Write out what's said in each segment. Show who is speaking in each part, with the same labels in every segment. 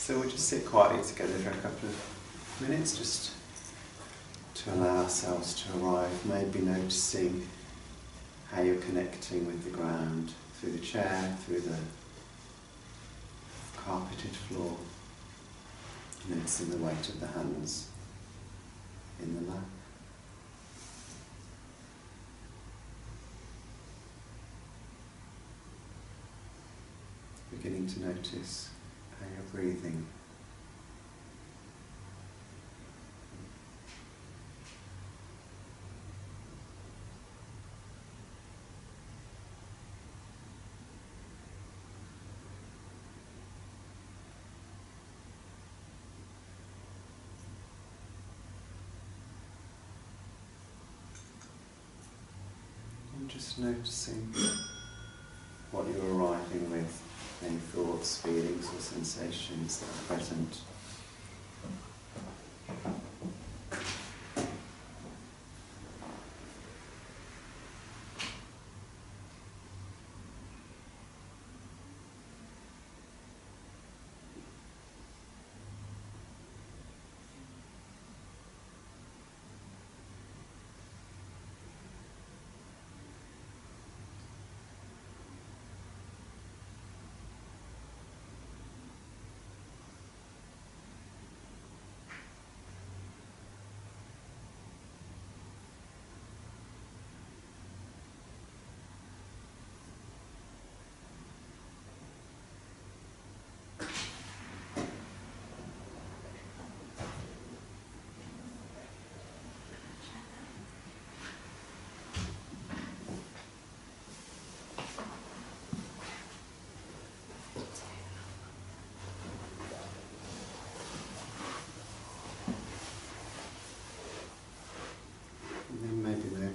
Speaker 1: So we'll just sit quietly together for a couple of minutes, just to allow ourselves to arrive, maybe noticing how you're connecting with the ground, through the chair, through the carpeted floor, noticing the weight of the hands in the lap. Beginning to notice how you're breathing. And just noticing what you're arriving with. Any thoughts, feelings or sensations that are present.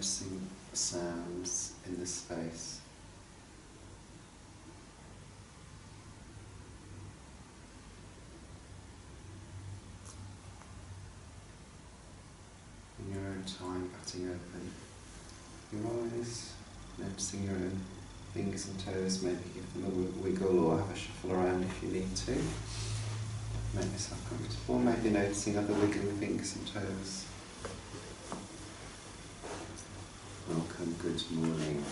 Speaker 1: Noticing sounds in the space. In your own time, patting open your eyes, noticing your own fingers and toes, maybe give them a wiggle or have a shuffle around if you need to. Make yourself comfortable, maybe noticing other wiggling fingers and toes. Welcome, good morning.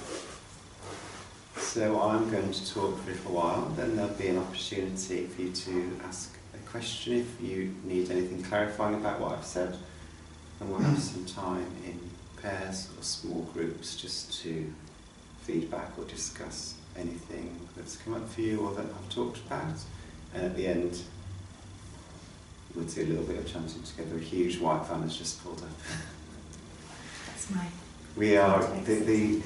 Speaker 1: So I'm going to talk for a little while, then there'll be an opportunity for you to ask a question if you need anything clarifying about what I've said, and we'll have some time in pairs or small groups just to feedback or discuss anything that's come up for you or that I've talked about, and at the end we'll do a little bit of chanting together. A huge white van has just pulled up.
Speaker 2: That's mine.
Speaker 1: We are, the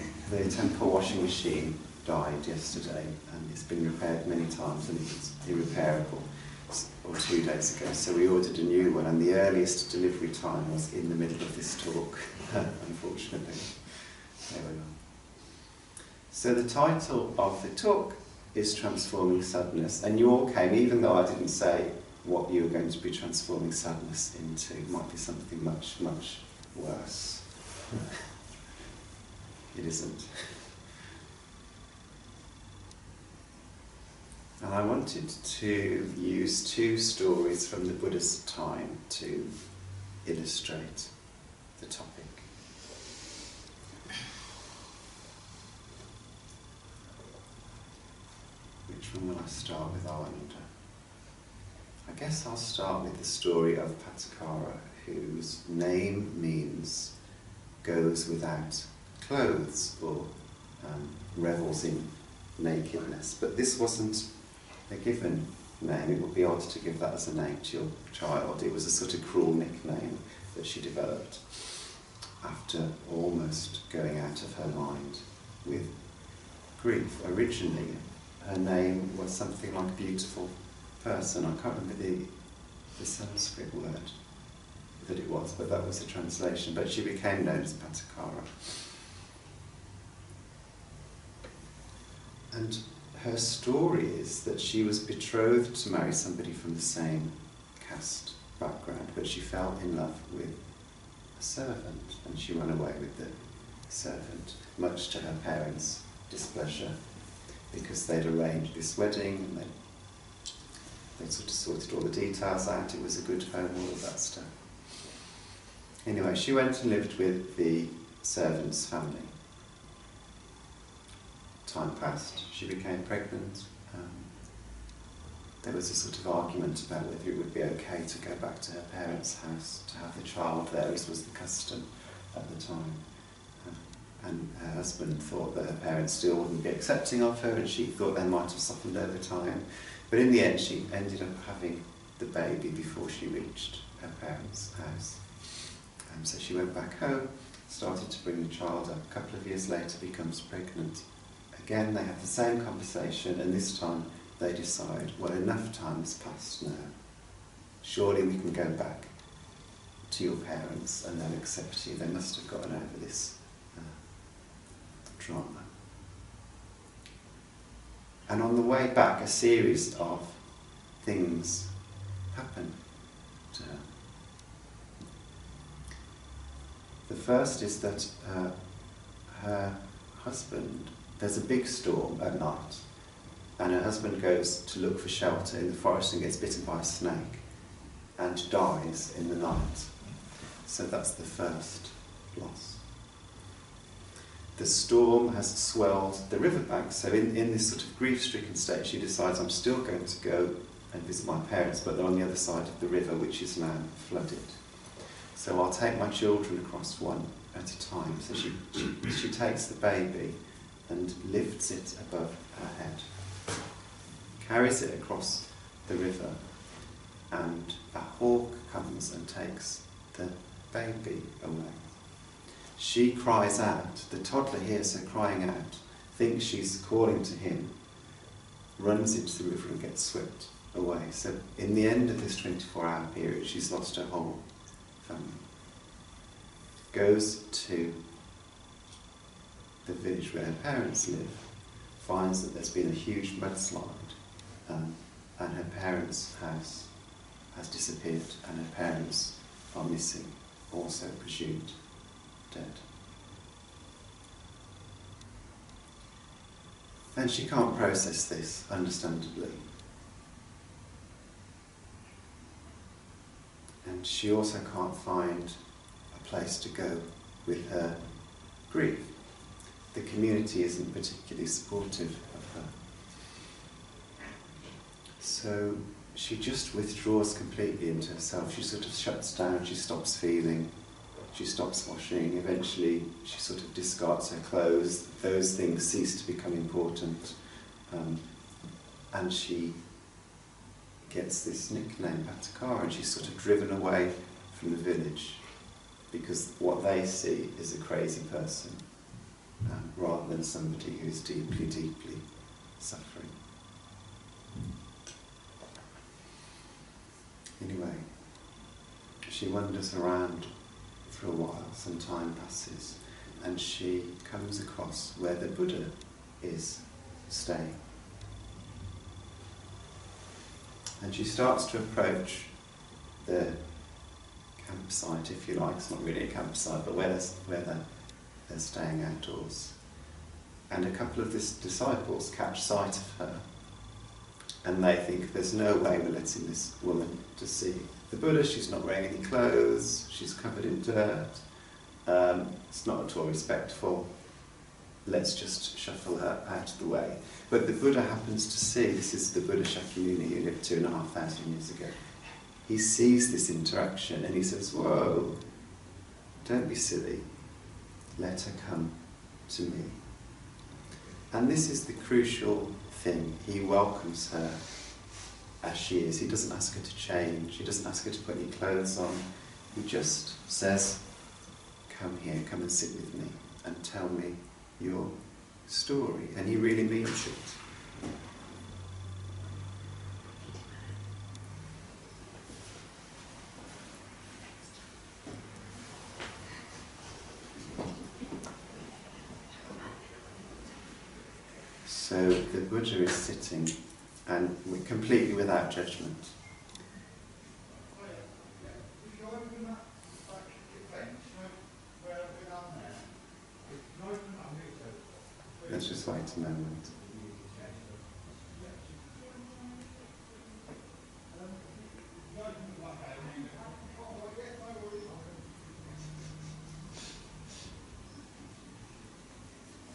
Speaker 1: temple washing machine died yesterday and it's been repaired many times and it's irreparable, or 2 days ago, so we ordered a new one and the earliest delivery time was in the middle of this talk, unfortunately. There we are. So the title of the talk is Transforming Sadness, and you all came, even though I didn't say what you were going to be transforming sadness into. It might be something much, much worse. It isn't. And I wanted to use 2 stories from the Buddha's time to illustrate the topic. Which one will I start with, I wonder? I guess I'll start with the story of Patacara, whose name means goes without clothes or revels in nakedness. But this wasn't a given name. It would be odd to give that as a name to your child. It was a sort of cruel nickname that she developed after almost going out of her mind with grief. Originally, her name was something like beautiful person. I can't remember the Sanskrit word that it was, but that was the translation. But she became known as Patacara. And her story is that she was betrothed to marry somebody from the same caste background, but she fell in love with a servant, and she ran away with the servant, much to her parents' displeasure, because they'd arranged this wedding, and They sort of sorted all the details out, it was a good home, all of that stuff. Anyway, she went and lived with the servant's family. Time passed, she became pregnant. There was a sort of argument about whether it would be okay to go back to her parents' house to have the child there, as was the custom at the time. And her husband thought that her parents still wouldn't be accepting of her, and she thought they might have softened over time. But in the end, she ended up having the baby before she reached her parents' house. So she went back home, started to bring the child up. A couple of years later, becomes pregnant. Again, they have the same conversation, and this time they decide, well, enough time has passed now. Surely we can go back to your parents and they'll accept you. They must have gotten over this drama. And on the way back, a series of things happen to her. The first is that her husband, there's a big storm at night, and her husband goes to look for shelter in the forest and gets bitten by a snake and dies in the night. So that's the first loss. The storm has swelled the riverbank, so in this sort of grief-stricken state she decides, I'm still going to go and visit my parents, but they're on the other side of the river, which is now flooded. So I'll take my children across one at a time. So she takes the baby and lifts it above her head, carries it across the river, and a hawk comes and takes the baby away. She cries out, the toddler hears her crying out, thinks she's calling to him, runs into the river and gets swept away. So in the end of this 24-hour period, she's lost her whole family. Goes to the village where her parents live, finds that there's been a huge mudslide, and her parents' house has disappeared, and her parents are missing, also presumed dead. And she can't process this, understandably. And she also can't find a place to go with her grief. The community isn't particularly supportive of her. So she just withdraws completely into herself. She sort of shuts down, she stops feeling, she stops washing, eventually she sort of discards her clothes. Those things cease to become important. And she gets this nickname, Patacara, and she's sort of driven away from the village because what they see is a crazy person rather than somebody who's deeply, deeply suffering. Anyway, she wanders around for a while, some time passes, and she comes across where the Buddha is staying. And she starts to approach the campsite, if you like. It's not really a campsite, but where they're staying outdoors. And a couple of the disciples catch sight of her, and they think there's no way we're letting this woman to see the Buddha. She's not wearing any clothes, she's covered in dirt, it's not at all respectful, let's just shuffle her out of the way. But the Buddha happens to see, this is the Buddha Shakyamuni who lived 2,500 years ago. He sees this interaction and he says, whoa, don't be silly, let her come to me. And this is the crucial thing. He welcomes her as she is. He doesn't ask her to change. He doesn't ask her to put any clothes on. He just says, come here, come and sit with me and tell me your story. And he really means it. So the Buddha is sitting, and completely without judgment. Let's just wait a moment.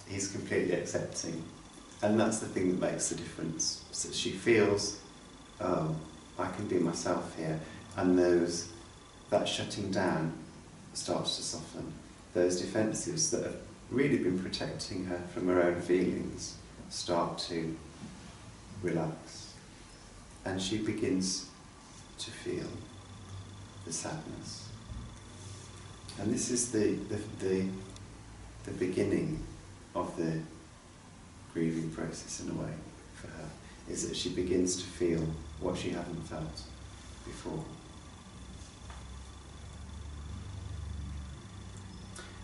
Speaker 1: he's completely accepting. And that's the thing that makes the difference. So she feels, oh, I can be myself here. And that shutting down starts to soften. Those defences that have really been protecting her from her own feelings start to relax. And she begins to feel the sadness. And this is the beginning of the grieving process in a way for her, is that she begins to feel what she hadn't felt before.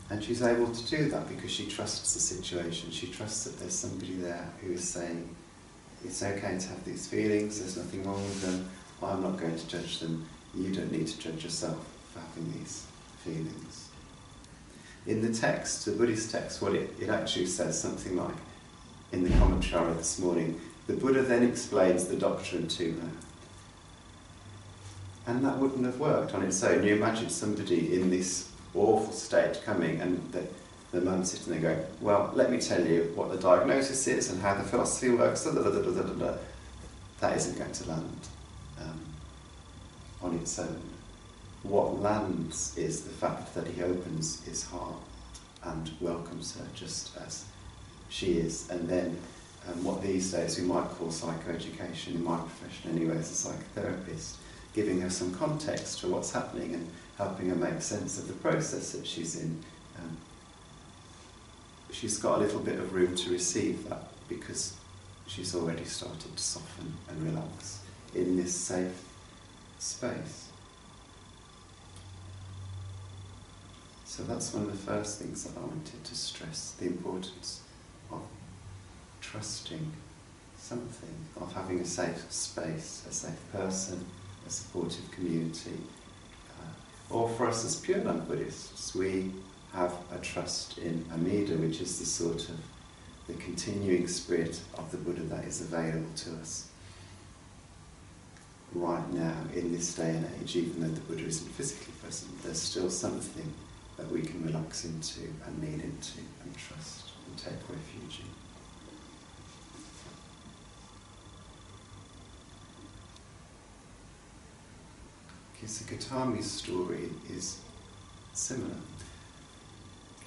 Speaker 1: And she's able to do that because she trusts the situation. She trusts that there's somebody there who is saying, it's okay to have these feelings, there's nothing wrong with them, I'm not going to judge them, you don't need to judge yourself for having these feelings. In the text, the Buddhist text, it actually says something like, in the commentary this morning, the Buddha then explains the doctrine to her. And that wouldn't have worked on its own. You imagine somebody in this awful state coming and the mum sitting there going, well, let me tell you what the diagnosis is and how the philosophy works, that isn't going to land on its own. What lands is the fact that he opens his heart and welcomes her just as she is. And then what these days we might call psychoeducation, in my profession anyway, as a psychotherapist, giving her some context to what's happening and helping her make sense of the process that she's in. She's got a little bit of room to receive that because she's already started to soften and relax in this safe space. So that's one of the first things that I wanted to stress, the importance of trusting something, of having a safe space, a safe person, a supportive community. Or for us as Pure Land Buddhists, we have a trust in Amida, which is the sort of the continuing spirit of the Buddha that is available to us right now in this day and age. Even though the Buddha isn't physically present, there's still something that we can relax into and lean into and trust and take refuge in. Kisogotami's story is similar.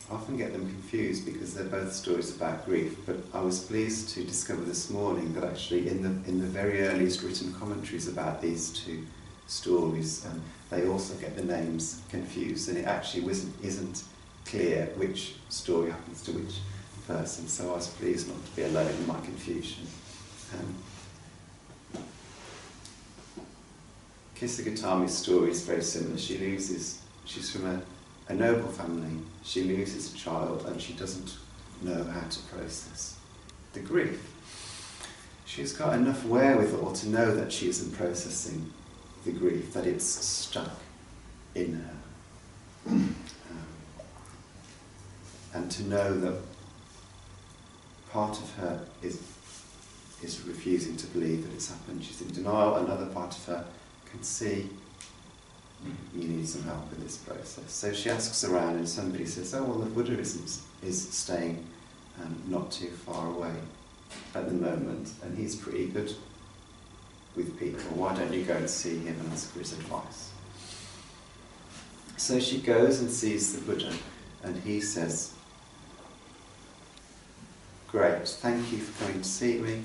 Speaker 1: I often get them confused because they're both stories about grief, but I was pleased to discover this morning that actually in the very earliest written commentaries about these two stories, they also get the names confused, and it actually isn't clear which story happens to which person, so I was pleased not to be alone in my confusion. Kisogotami's story is very similar. She's from a noble family, she loses a child and she doesn't know how to process the grief. She's got enough wherewithal to know that she isn't processing the grief, that it's stuck in her. And to know that part of her is refusing to believe that it's happened. She's in denial. Another part of her can see you need some help with this process. So she asks around and somebody says, oh, well, the Buddha is staying not too far away at the moment, and he's pretty good with people. Why don't you go and see him and ask for his advice? So she goes and sees the Buddha, and he says, great, thank you for coming to see me.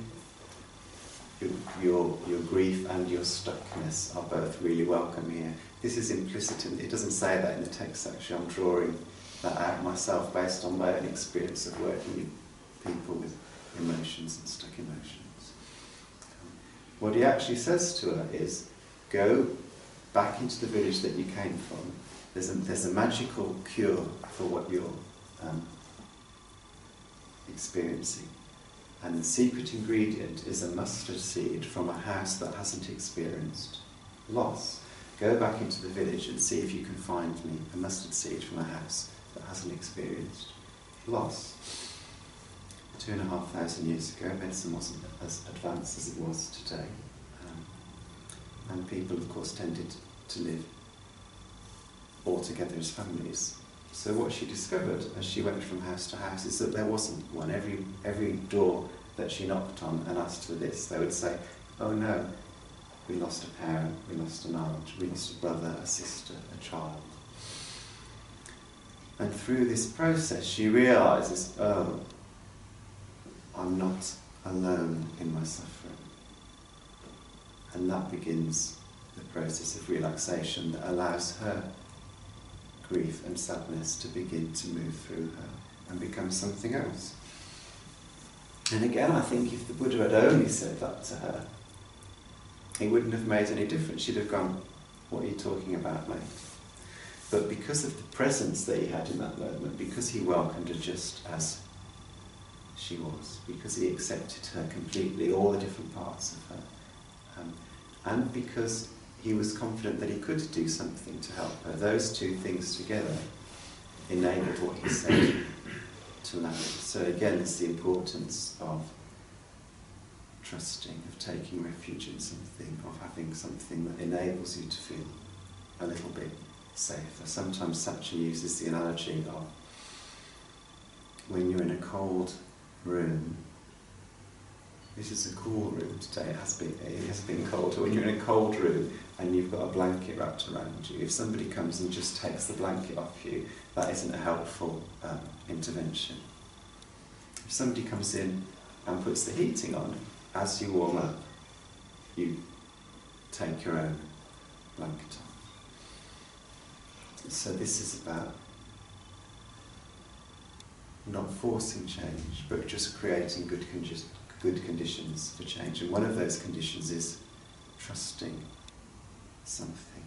Speaker 1: Your grief and your stuckness are both really welcome here. This is implicit in, it doesn't say that in the text actually, I'm drawing that out myself based on my own experience of working with people with emotions and stuck emotions. What he actually says to her is, go back into the village that you came from. There's a magical cure for what you're experiencing. And the secret ingredient is a mustard seed from a house that hasn't experienced loss. Go back into the village and see if you can find me a mustard seed from a house that hasn't experienced loss. 2,500 years ago, medicine wasn't as advanced as it was today. And people, of course, tended to live all together as families. So what she discovered as she went from house to house is that there wasn't one. Every door that she knocked on and asked for this, they would say, oh no, we lost a parent, we lost an aunt, we lost a brother, a sister, a child. And through this process she realises, oh, I'm not alone in my suffering. And that begins the process of relaxation that allows her grief and sadness to begin to move through her and become something else. And again, I think if the Buddha had only said that to her, it wouldn't have made any difference. She'd have gone, what are you talking about, mate? But because of the presence that he had in that moment, because he welcomed her just as she was, because he accepted her completely, all the different parts of her, and because he was confident that he could do something to help her, those two things together enabled what he said to land. So again, it's the importance of trusting, of taking refuge in something, of having something that enables you to feel a little bit safer. Sometimes Satya uses the analogy of when you're in a cold room. This is a cool room today, it has been cold. When you're in a cold room and you've got a blanket wrapped around you, if somebody comes and just takes the blanket off you, that isn't a helpful intervention. If somebody comes in and puts the heating on, as you warm up, you take your own blanket off. So this is about not forcing change, but just creating good conditions for change. And one of those conditions is trusting something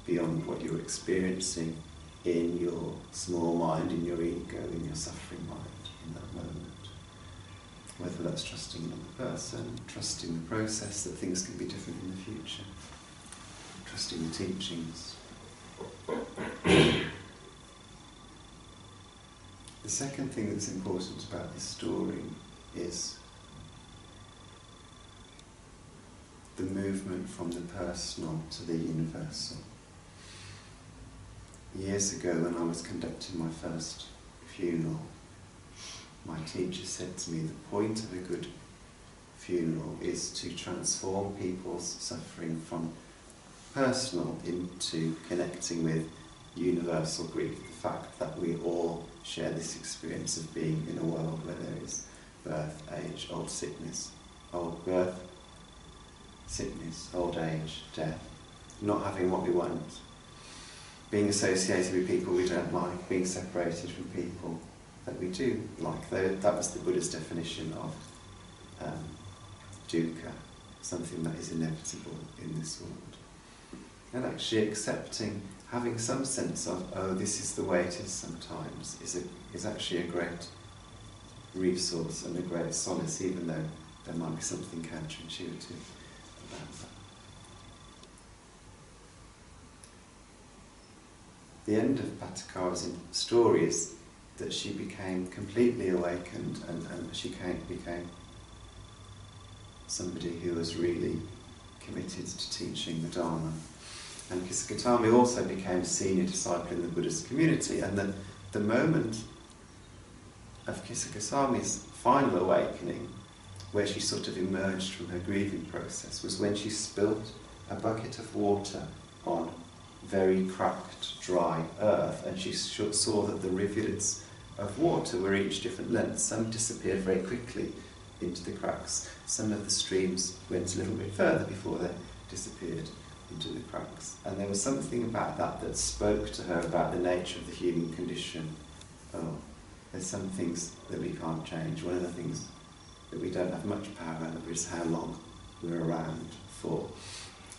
Speaker 1: beyond what you're experiencing in your small mind, in your ego, in your suffering mind in that moment. Whether that's trusting another person, trusting the process, that things can be different in the future, trusting the teachings. The second thing that's important about this story is the movement from the personal to the universal. Years ago, when I was conducting my first funeral, my teacher said to me, the point of a good funeral is to transform people's suffering from personal into connecting with universal grief, the fact that we all share this experience of being in a world where there is birth, age, old sickness, old birth, sickness, old age, death, not having what we want, being associated with people we don't like, being separated from people that we do like. That was the Buddha's definition of dukkha, something that is inevitable in this world. And actually accepting, having some sense of, oh, this is the way it is sometimes, is actually a great resource and a great solace, even though there might be something counterintuitive about that. The end of Patakara's story is that she became completely awakened and she became somebody who was really committed to teaching the Dharma. And Kisogotami also became a senior disciple in the Buddhist community, and the moment of Kisogotami's final awakening, where she sort of emerged from her grieving process, was when she spilt a bucket of water on very cracked, dry earth, and she saw that the rivulets of water were each different lengths. Some disappeared very quickly into the cracks. Some of the streams went a little bit further before they disappeared into the cracks. And there was something about that spoke to her about the nature of the human condition. Oh, there's some things that we can't change. One of the things that we don't have much power over is how long we're around for.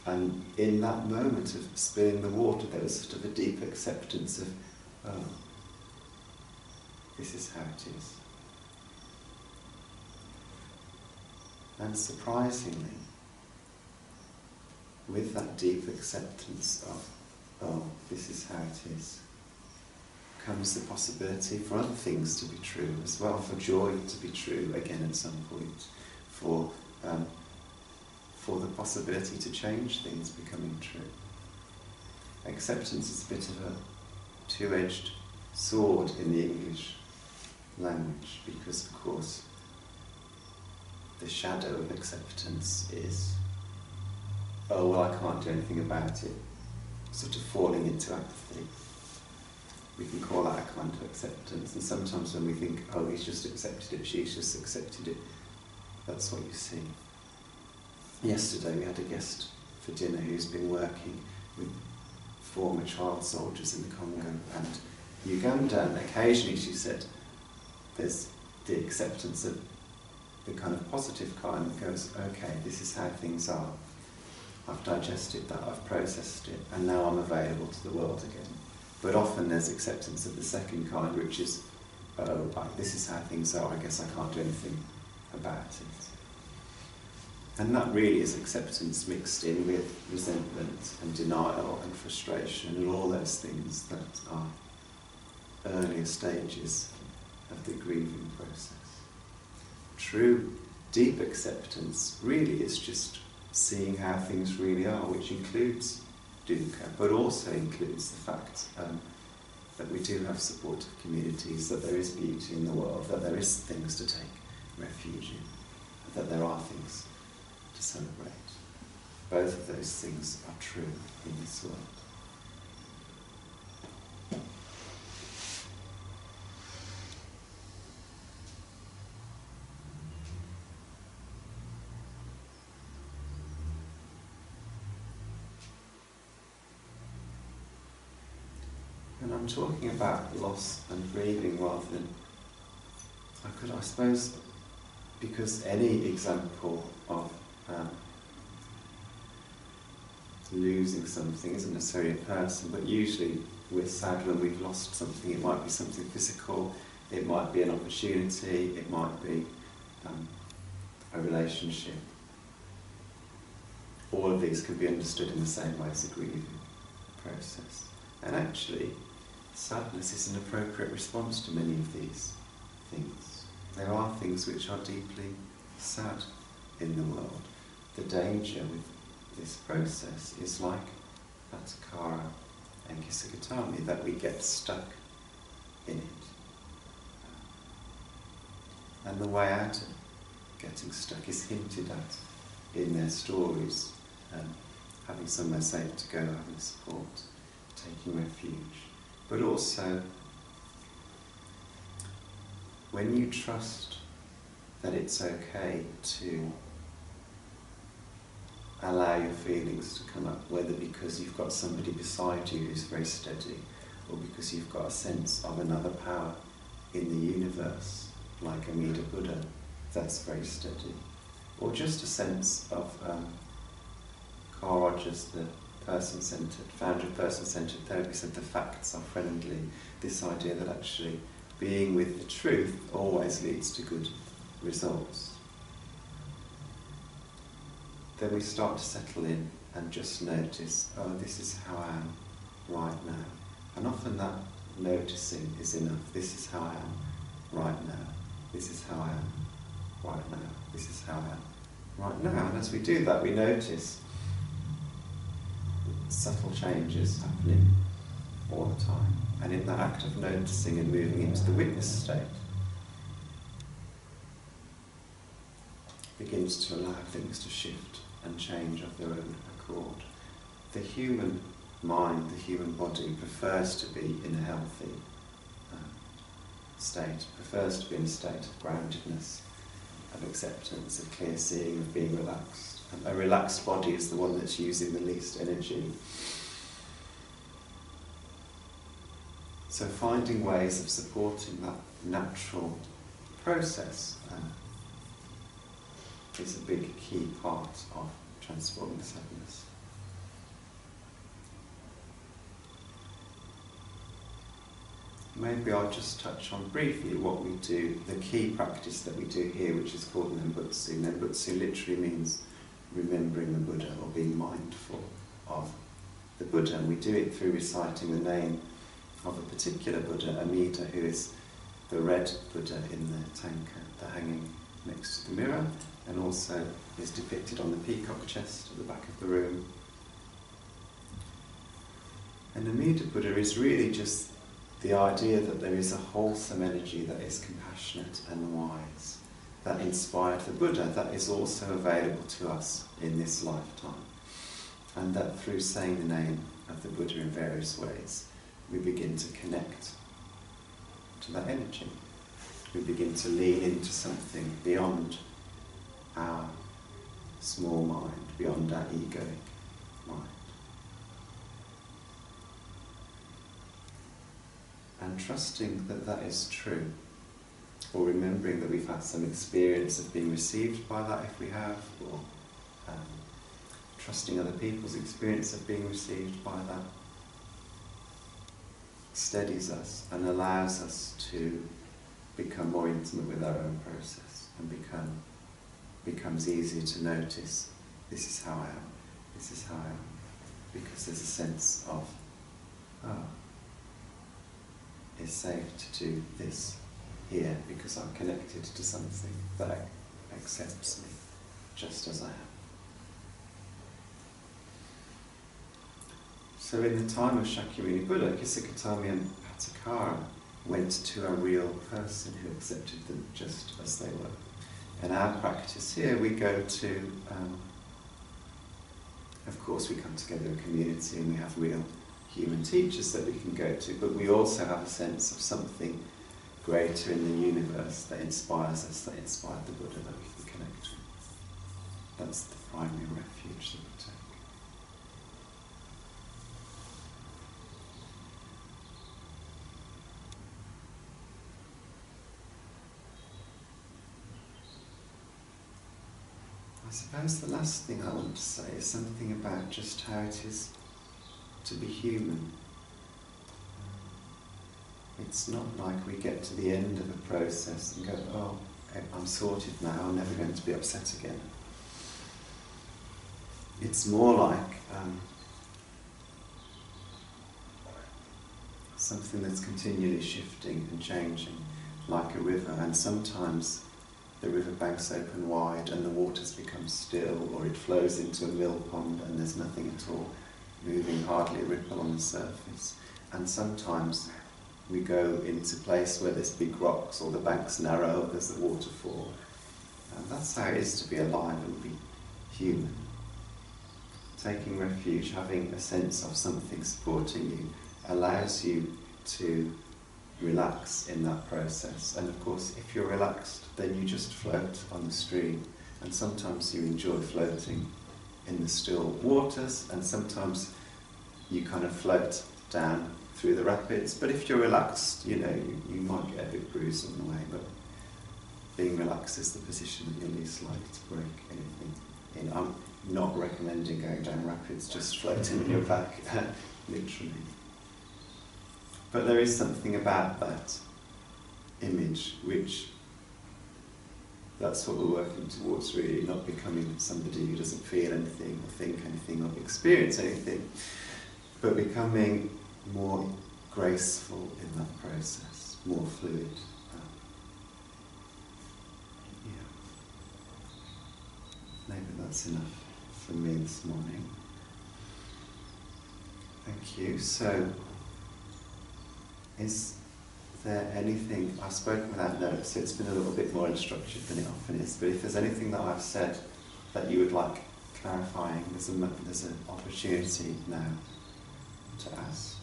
Speaker 1: And in that moment of spilling the water, there was sort of a deep acceptance of, oh, this is how it is. And surprisingly, with that deep acceptance of, oh, this is how it is, comes the possibility for other things to be true as well, for joy to be true again at some point, for the possibility to change things becoming true. Acceptance is a bit of a two-edged sword in the English language, because of course the shadow of acceptance is, oh well, I can't do anything about it, sort of falling into apathy. We can call that a kind of acceptance, and sometimes when we think, oh, he's just accepted it, she's just accepted it, that's what you see. Yesterday we had a guest for dinner who's been working with former child soldiers in the Congo and Uganda, and occasionally she said there's the acceptance of the kind of positive kind that goes, okay, this is how things are, I've digested that, I've processed it, and now I'm available to the world again. But often there's acceptance of the second kind, which is, oh, right, this is how things are, I guess I can't do anything about it. And that really is acceptance mixed in with resentment and denial and frustration and all those things that are earlier stages of the grieving process. True, deep acceptance really is just seeing how things really are, which includes dukkha, but also includes the fact that we do have supportive communities, that there is beauty in the world, that there is things to take refuge in, that there are things to celebrate. Both of those things are true in this world. And I'm talking about loss and grieving rather than, I suppose, because any example of losing something isn't necessarily a person, but usually we're sad when we've lost something. It might be something physical, it might be an opportunity, it might be a relationship. All of these can be understood in the same way as a grieving process. And actually, sadness is an appropriate response to many of these things. There are things which are deeply sad in the world. The danger with this process is like Patacara and Kisogotami, that we get stuck in it. And the way out of getting stuck is hinted at in their stories, having somewhere safe to go, having support, taking refuge. But also, when you trust that it's okay to allow your feelings to come up, whether because you've got somebody beside you who's very steady, or because you've got a sense of another power in the universe, like Amida Buddha, that's very steady, or just a sense of Carl Rogers, the founder of person-centered therapy, said the facts are friendly. This idea that actually being with the truth always leads to good results. Then we start to settle in and just notice, oh, this is how I am right now. And often that noticing is enough. This is how I am right now. This is how I am right now. This is how I am right now. And as we do that, we notice subtle changes happening all the time. And in that act of noticing and moving into the witness state, begins to allow things to shift and change of their own accord. The human mind, the human body, prefers to be in a healthy state, prefers to be in a state of groundedness, of acceptance, of clear seeing, of being relaxed. And a relaxed body is the one that's using the least energy. So finding ways of supporting that natural process is a big key part of transforming sadness. Maybe I'll just touch on briefly what we do, the key practice that we do here, which is called Nembutsu. Nembutsu literally means remembering the Buddha, or being mindful of the Buddha. And we do it through reciting the name of a particular Buddha, Amida, who is the red Buddha in the tanka, the hanging next to the mirror, and also is depicted on the peacock chest at the back of the room. And Amida Buddha is really just the idea that there is a wholesome energy that is compassionate and wise, that inspired the Buddha, that is also available to us in this lifetime. And that through saying the name of the Buddha in various ways, we begin to connect to that energy. We begin to lean into something beyond our small mind, beyond our egoic mind. And trusting that that is true, or remembering that we've had some experience of being received by that if we have, or trusting other people's experience of being received by that, steadies us and allows us to become more intimate with our own process, and becomes easier to notice, this is how I am, this is how I am, because there's a sense of, it's safe to do this here because I'm connected to something that accepts me just as I am. So in the time of Shakyamuni Buddha, Kisogotami and Patacara went to a real person who accepted them just as they were. In our practice here, we go to, of course we come together in a community and we have real human teachers that we can go to, but we also have a sense of something greater in the universe that inspires us, that inspired the Buddha, that we can connect with. That's the primary refuge that we take. I suppose the last thing I want to say is something about just how it is to be human. It's not like we get to the end of a process and go, oh, I'm sorted now, I'm never going to be upset again. It's more like something that's continually shifting and changing, like a river, and sometimes the river banks open wide and the waters become still, or it flows into a mill pond and there's nothing at all moving, hardly a ripple on the surface. And sometimes we go into a place where there's big rocks, or the bank's narrow, there's a waterfall. And that's how it is to be alive and be human. Taking refuge, having a sense of something supporting you, allows you to relax in that process. And of course, if you're relaxed, then you just float on the stream. And sometimes you enjoy floating in the still waters, and sometimes you kind of float down through the rapids. But if you're relaxed, you might get a bit bruised on the way, but being relaxed is the position that you're least likely to break anything in. I'm not recommending going down rapids, just floating on your back, literally. But there is something about that image which, that's what we're working towards, really, not becoming somebody who doesn't feel anything or think anything or experience anything, but becoming more graceful in that process, more fluid. Maybe that's enough for me this morning. Thank you. So, is there anything, I've spoken without notes, so it's been a little bit more unstructured than it often is, but if there's anything that I've said that you would like clarifying, there's an opportunity now to ask.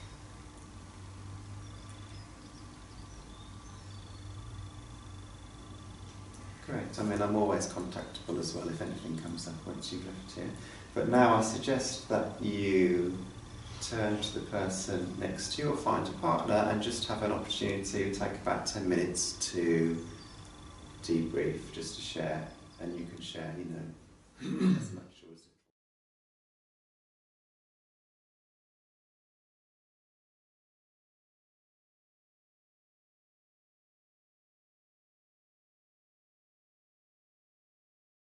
Speaker 1: Great, I mean, I'm always contactable as well if anything comes up once you've left here. But now I suggest that you turn to the person next to you or find a partner and just have an opportunity to take about 10 minutes to debrief, just to share, and you can share, as much.